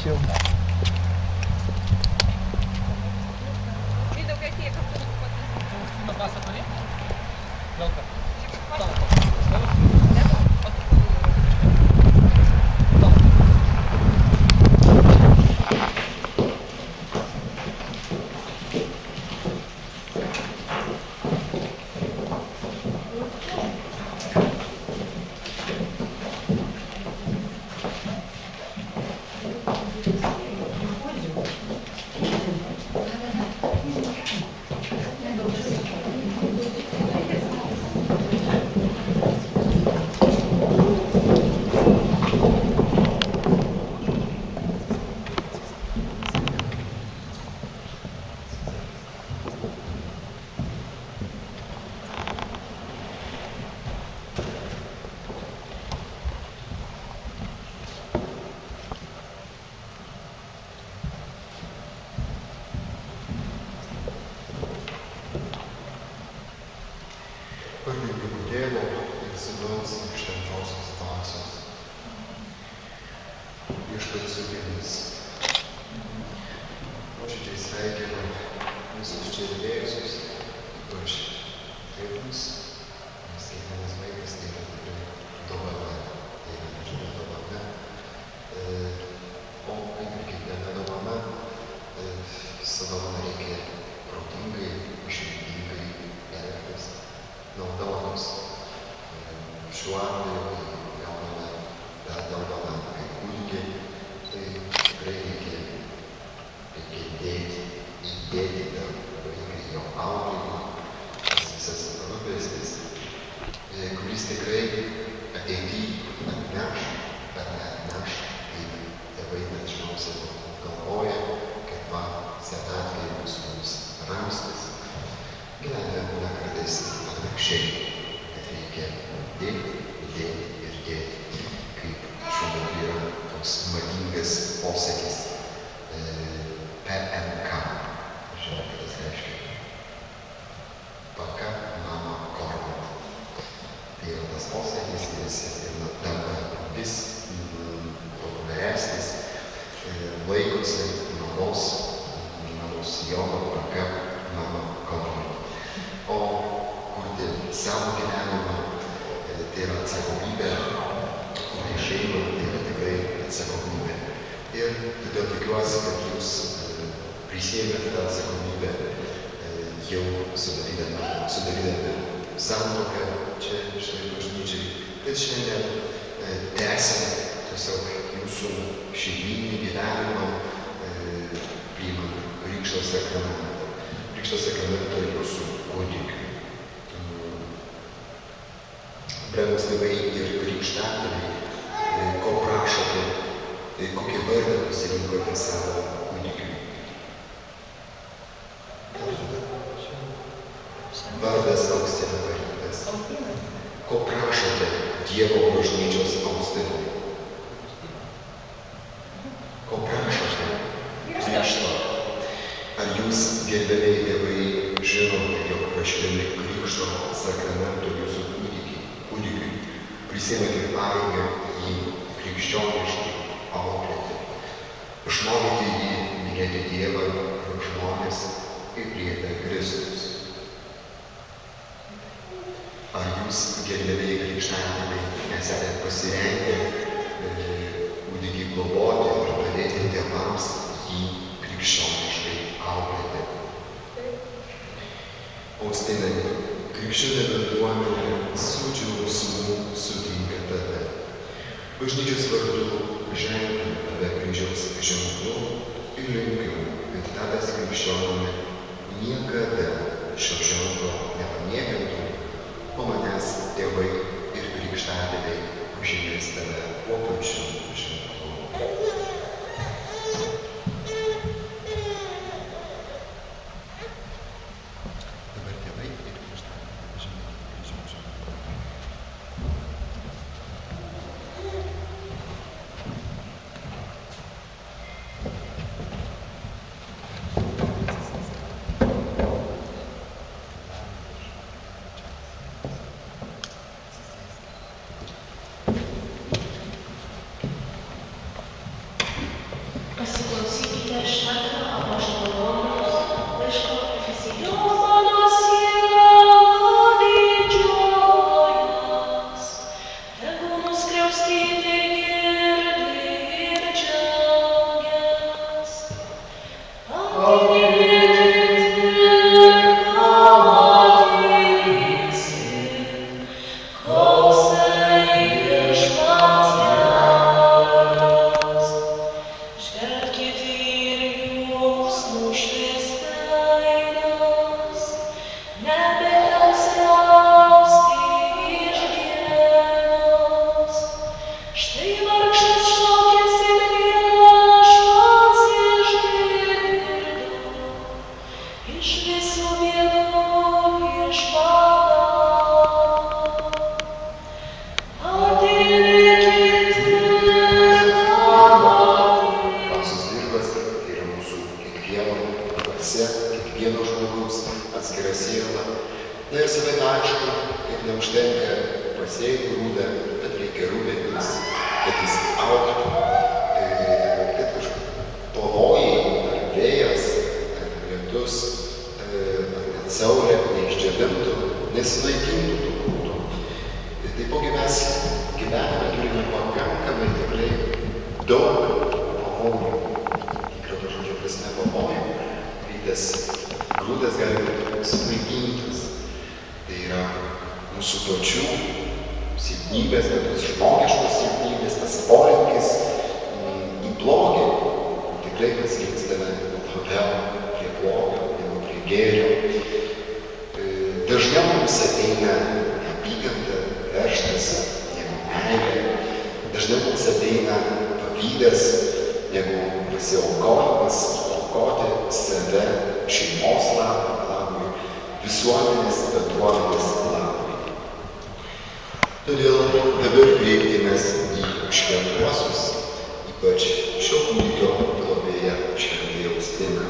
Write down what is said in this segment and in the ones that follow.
Ačiū. Mindaugai, kiek kartų nupatis? Faustina pasakoja? Gal ką? Pagrindinių Tėvo ir Sūnaus ir Šventosios Dvasios. Viešpats su jumis. Nuoširdžiai sveikinu visus čia atėjusius, ypač tėvus, nes kiekvienas vaikas tai yra tikrai dovana, tai yra didžiulė dovana. O kaip ir kiekviena dovana, su dovana reikia protingai, išmintingai elgtis. Naudotis. Šiuo atveju, kai gauname tą dovaną kaip kūdikiai, tai tikrai reikia įdėti tą vaiką į jo auklėjimą, tas visas rūpestis, kuris tikrai ateityje atneš ar neatneš, kaip tėvai dažniausiai galvoja, kad va, senatvėje bus mums ramstis. Gyvenime būna kartais atvirkščiai, kad reikia dėti, kaip šiuo metu yra toks madingas posakis PMK. Žinau, ką tas reiškia. Paka mama kormat. Tai yra tas posakis, kuris tampa vis populiaresnis, laikosi mamos Jono paka mama kormat. O kurti savo gyvenimą, tai yra atsakomybė, kurti šeimą, tai yra tikrai atsakomybė. Ir todėl tikiuosi, kad jūs prisiėmėte tą atsakomybę jau sudarydami santuoką čia štai bažnyčiai. Bet šiandien tęsiant tiesiog jūsų šeiminį gyvenimą, priimant Krikšto sakramentą. Krikšto sakramento jūsų kūdikiui. Brangūs tėvai ir krikštatėviai, ko prašote, kokį vardą pasirinkote savo kūdikiui? Vardas Faustina parinktas. Ko prašote Dievo bažnyčios Faustinai? Ko prašote? Krikšto. Ar jūs, gerbėmiai tėvai, žinote, jog prašydami Krikšto sakramento jūsų kūdikiui prisiėmėte pareigą jį krikščioniškai auklėti, išmokyti jį mylėti Dievą ir žmones kaip liepia Kristus? Ar jūs, gerbėmiai krikštatėviai, esate pasirengę kūdikį globoti ir padėti tėvams jį krikščioniškai auklėti? Faustinai, krikščionė bendruomenė su džiaugsmu sutinka tave. Bažnyčios vardu ženklinu tave kryžiaus ženklu ir linkiu, kad tavęs krikščionė niekada šio ženklo nepaniekintų, o manęs tėvai ir krikštatėviai pažymės tave tuo pačiu ženklu. sielą. Na ir savai aišku, kad neužtenka pasėti grūdą, bet reikia rūpintis, kad jis augtų, kad kažkokie pavojai, ar vėjas, ar lietus, ar net saulė neišdžiovintų, nesunaikintų tų grūdų. Ir taipogi mes gyvenime turime pakankamai tikrai daug pavojų, tikro to žodžio prasme pavojų, kai tas grūdas gali būti sunaikintas. Tai yra mūsų pačių silpnybės, bet tos žmogiškos silpnybės, tas polinkis į blogį, tikrai pasirinkstame labiau prie blogio, negu prie gėrio. Dažniau mums ateina apykanta, kerštas, negu meilė. Dažniau mums ateina pavydas, negu pasiaukojimas, aukoti save šeimos labui, visuomenės bendruomenės labui. Todėl dabar kreipkimės į šventuosius, ypač šio kūdikio globėją šventąją Justiną.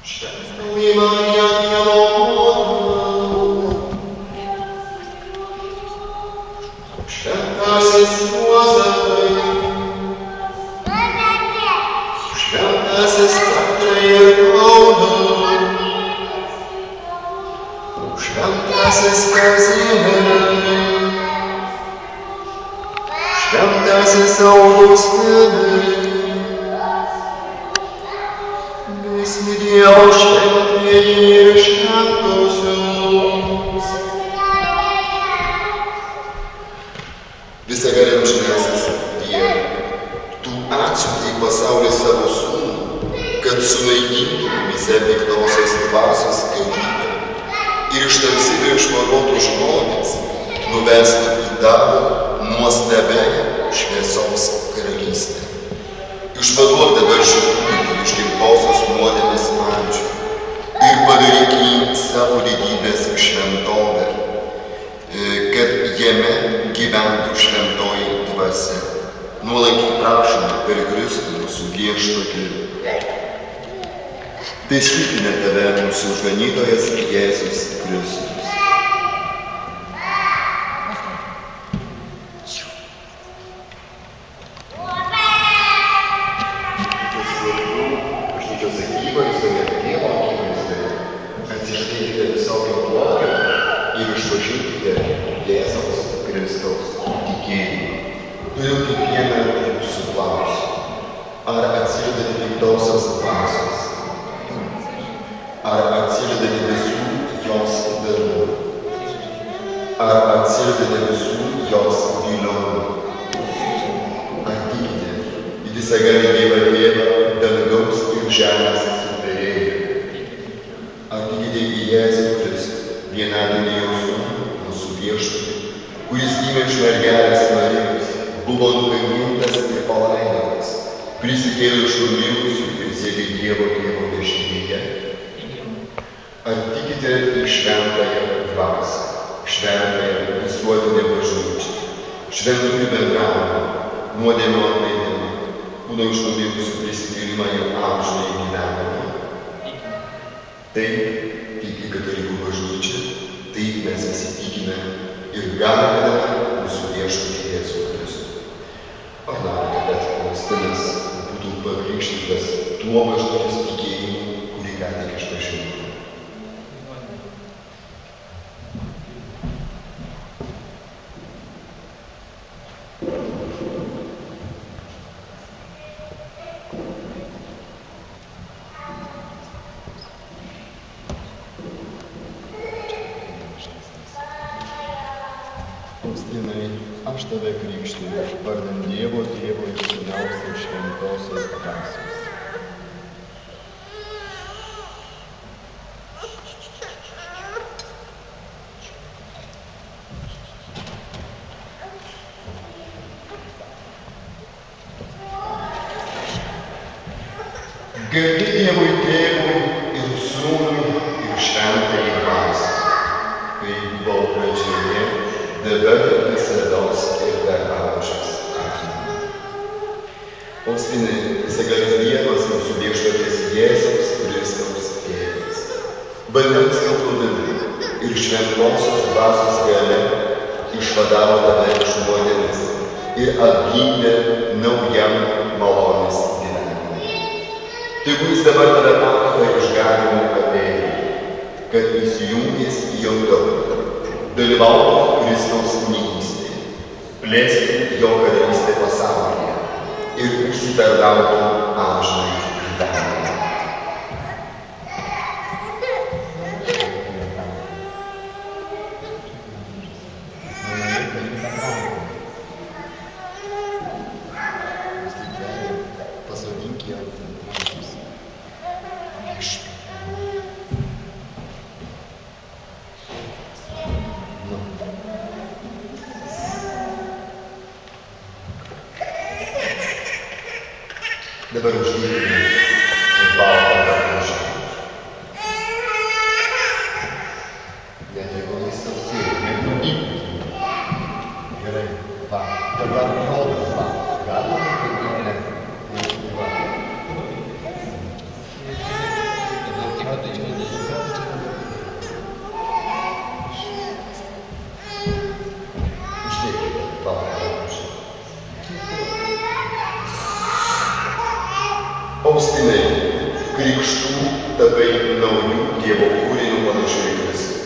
Šventoji Marija, Dievo motina, šventasis Juozapai, šventasis Petrai ir Pauliau, šventasis Kazimierai, šventasis Augustinai, visi Dievo šventieji ir šventosios. Visagaliaučiasis Dieve, Tu atsiuntei į pasaulį savo sūnų, kad sunaikintų mumyse piktosios dvasios galybę ir iš tamsybių išvaduotų žmones, nuvestų į tavo nuostabiąją šviesos karalystę. Išvaduok dabar šį kūdikį iš gimtosios nuodėmės amžių ir padaryk jį savo lygybės šventovę, kad jame gyventų šventoji dvasia. Nuolankiai prašome per Kristų mūsų viešpatį. Beskytine tave mūsų išganytojas Jėzus Kristus. Bažnyčios akivaizdoje, Dievo akivaizdoje, atsižadėkite visokio blogio ir išpažinkite Jėzaus Kristaus tikėjimą. Turiu kiekvieną jūsų klausimą. Ar atsižadate piktosios dvasios? Ar atsižadate visų jos darbų? Ar atsižadate visų jos vilionių? Ar tikite į visagalį Dievą Tėvą, dangaus ir žemės sutvėrėją? Ar tikite į Jėzų Kristų, vienatinį Dievo Sūnų, mūsų viešpatį, kuris gimė iš mergelės Marijos, buvo nukankintas ir palaidotas, prisikėlė iš numirusių ir sėdi Dievo Tėvo dešinėje? Ar tikite į šventąją dvasią, šventąją visuotinę bažnyčią, šventųjų bendravimą, nuodėmių atleidimą, kūno iš numirusių prisikėlimą ir amžinąjį gyvenimą? Taip tiki katalikų bažnyčia, taip mes visi tikime ir galime mūsų viešpatį Jėzų Kristų. Ar norite, kad Augustinas būtų pakrikštytas tuo bažnyčios tikėjimu, kurį ką tik išpažino? Augustinai, aš tave krikštiju vardan Dievo Tėvo ir Sūnaus ir šventosios dvasios. Garbė Dievui Tėvui ir Sūnui ir šventajai dvasiai, kaip buvo pradžioje, dabar ir visados ir per amžius. Amen. Augustinai, visagalis Dievas, mūsų viešpaties Jėzaus Kristaus Tėvas, vandens paplūdimi ir šventosios dvasios galia išvadavo tave iš nuodėmės ir apgynė naujam malonės gyvenimui. Tegu jis dabar tave pakata išganimų alėjai, kad įsijungęs į jo tautą, dalyvautų Kristaus kūnystėje, plėstų jo karalystę pasaulyje ir užsitarnautų amžinąjį gyvenimą. Dabar uždėkime baltą drabužį. Net jeigu jis sausėja, nepavyko. Gerai, va, dabar rodas, va, galima padaryti, va. Uždėkime baltą drabužį. Faustinai, krikštų tapai naujų Dievo kūrinių panašių į Kristų.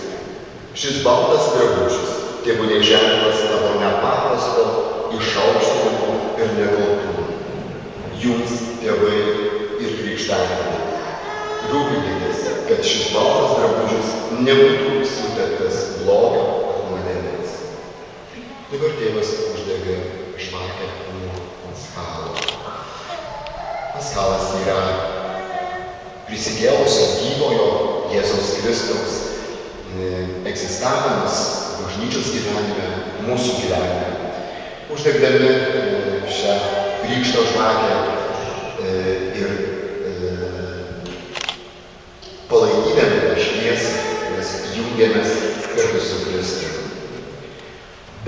Šis baltas drabužis tebūnie ženklas tavo nepaprasto išaukštinimo ir nekaltumo. Jums, tėvai ir krikštatėviai, rūpinkitės, kad šis baltas drabužis nebūtų suteptas blogio ar nuodėmės. Dabar tėvas uždega žvakę nuo stalo. Paskalas yra prisikėlusio gyvojo Jėzaus Kristaus egzistavimas bažnyčios gyvenime, mūsų gyvenime. Uždegdami šią krikšto žvakę ir palaikydami tą šviesą, mes jungiamės kartu su Kristumi.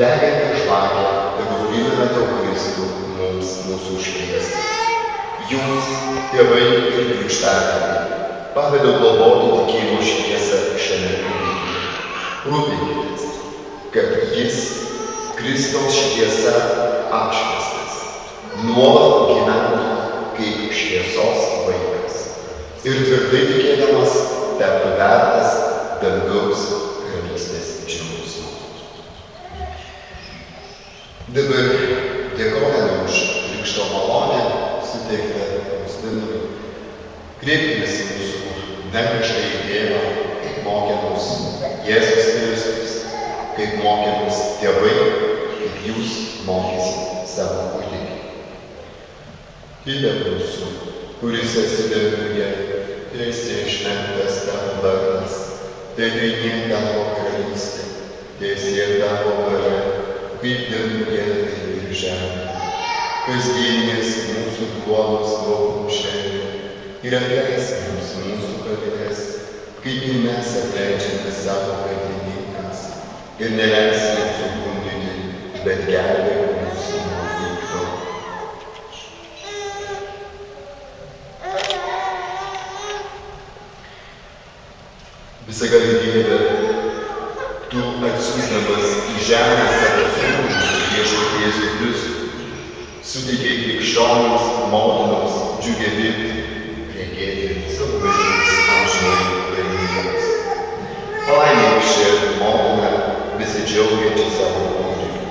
Deginti žvakę, tegul primena tau Kristų mums mūsų šviesą. Jums, tėvai ir krikštatėviai, pavedu globoti tikėjimo šviesą šiame kūdikyje. Rūpinkitės, kad jis, Kristaus šviesa, apšviestas, nuolat gyventų kaip šviesos vaikas ir tvirtai tikėdamas taptų vertas dangaus karalystės džiaugsmo. Dabar dėkojame už krikšto malonę suteiktą Faustinui. Kreipkimės į mūsų dangiškąjį Tėvą, kaip mokė mus Jėzus Kristus, kaip mokė mus tėvai, kaip jūs mokysite savo kūdikį. Tėve mūsų, kuris esi danguje, teesie šventas tavo vardas, teateinie tavo karalystė, teesie tavo valia, kaip danguje, taip ir žemėje. Kasdienės mūsų duonos duok mums šiandien ir atleisk mums mūsų kaltes, kaip ir mes atleidžiame savo kaltininkams, ir neleisk mums sugundyti, bet gelbėk mus nuo pikto. Visagali Dieve, tu atsiųsdamas į žemę savo sūnų viešpatį Jėzų Kristų, suteikė krikščionims motinos džiugią viltį regėti savo vaikus amžinai laimingais. Palaimink šią motiną besidžiaugiančią savo kūdikiu.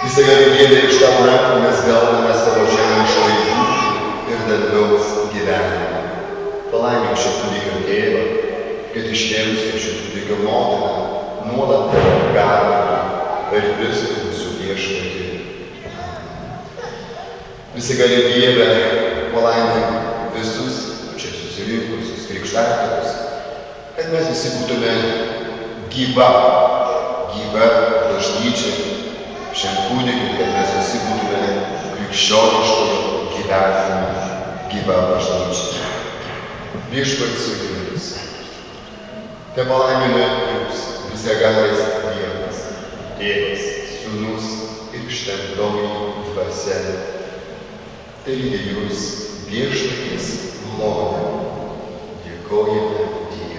Visagali Dieve, iš tavo rankų mes gauname savo žemiškąjį būtį ir dangaus gyvenimą. Palaimink šią kūdikio tėvą, kad ištėrusi šią kūdikio motiną nuolat garbintų ir Kristų mūsų viešpatį. Visagali Dieve, palaimink visus čia susirinkusius krikštatėvius, kad mes visi būtume gyva bažnyčia šiam kūdikiui, kad mes visi būtume krikščioniškojo gyvenimo gyva bažnyčia. Viešpats su jumis. Te palaimina jūs visagalis Dievas, Tėvas, Sūnus ir Šventoji Dvasia. Tai jūs viešpaties malonę. Dėkojame Dievui.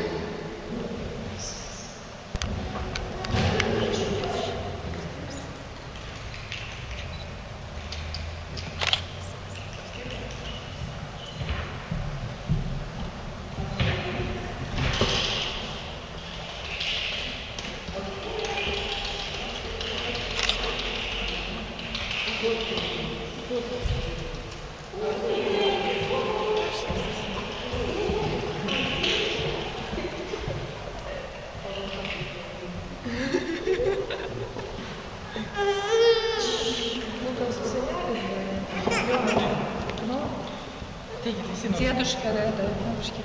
Дедушка, да, бабушки.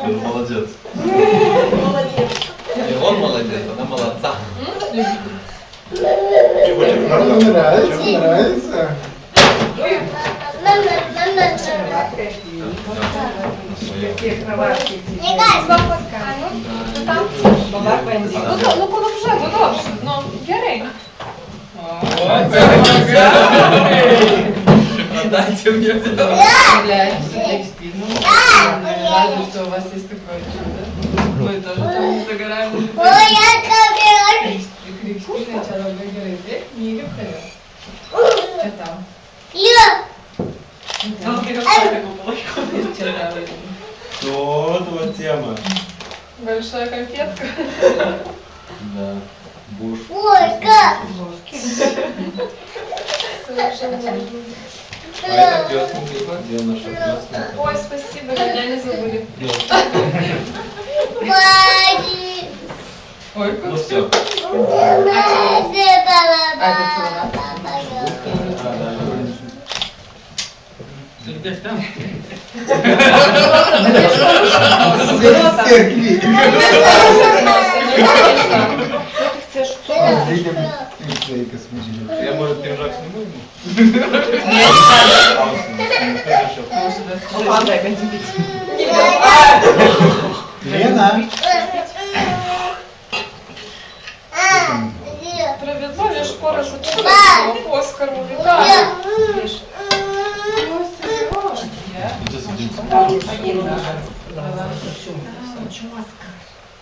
Он молодец. И он молодец, она молодца. Мне нравится. Какие кроватки. Ну, коли вже, добре. Ну, Герей. Дайте мне. Рада, что у вас есть такое чудо. Мы тоже там загораем. Кристина, чало выиграет век, не играет. Что там? Вот тема. Большая конфетка. Да. Буш. А это пёсненький, где наша пёсненькая? Ой, спасибо, меня не забыли. Ой, Ну как все. Ты где там? Церкви. Я, может, пинжак сниму ему? Лена. Привезли лишь скоро зачем по Оскару. Витаю.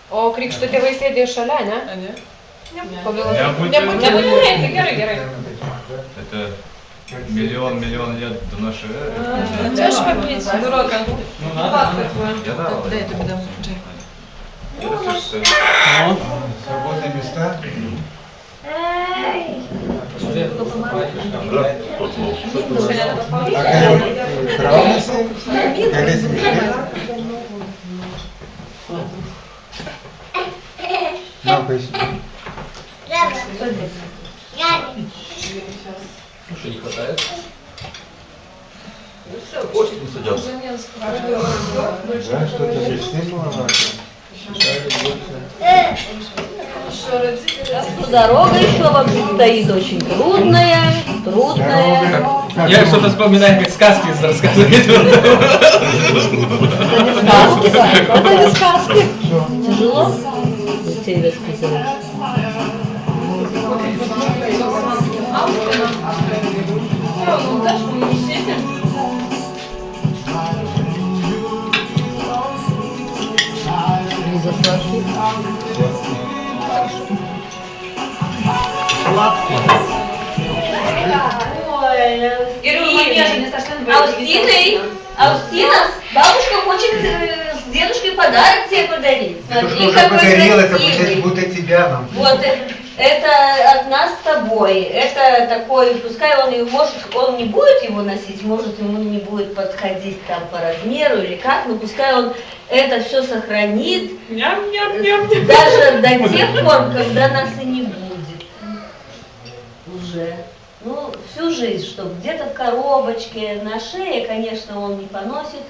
О, Крик, что ты выследуешь шаля, не? А нет? Не будь герой. Это миллион лет до нашей эры. Це ж попить, дурака. Ну надо. Я дал. Дай я тебе дам чай. Это все. Свободные места. Что, не хватает? Очень не садятся. Да, что-то присыпало. Дорога еще вам предстоит очень трудная. Я что-то вспоминаю, как сказки рассказывают. Это не сказки. Тяжело? Тебя воспитывать. Лиза, сладкий. Аустина, бабушка хочет с дедушкой подарок тебе подарить. Дедушка Смотри, уже какой подарил, это красивый. будет от тебя нам. Вот, это от нас с тобой. Это такой, пускай он, может, он не будет его носить, может, ему не будет подходить там по размеру или как, но пускай он это все сохранит. Ням-ням-ням. Даже до тех пор, когда нас и не будет. Уже. Ну, всю жизнь, чтобы где-то в коробочке, на шее, конечно, он не поносит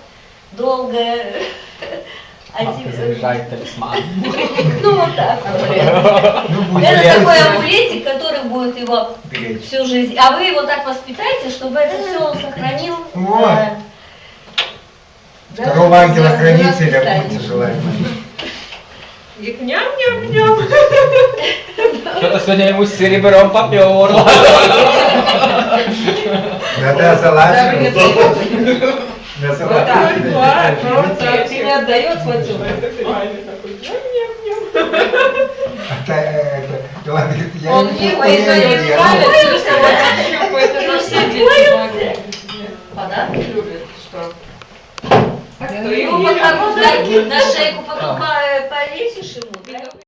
долго. А Заряжает талисман. ну вот так. Вот. Это такой амулетик, который будет его всю жизнь. А вы его так воспитаете, чтобы это все он сохранил. Вот. Даже Второго ангела-хранителя воспитание. будьте желательно. И ням-ням-ням. Что-то сегодня ему с серебром поперло. Да, салат. Даже не Да, Вот салат. так, вот так. Ты не отдаешь Матюк? Он не поедает, это же все дети могут. Подарки Любят, что? Ты его потом на шейку потом повесишь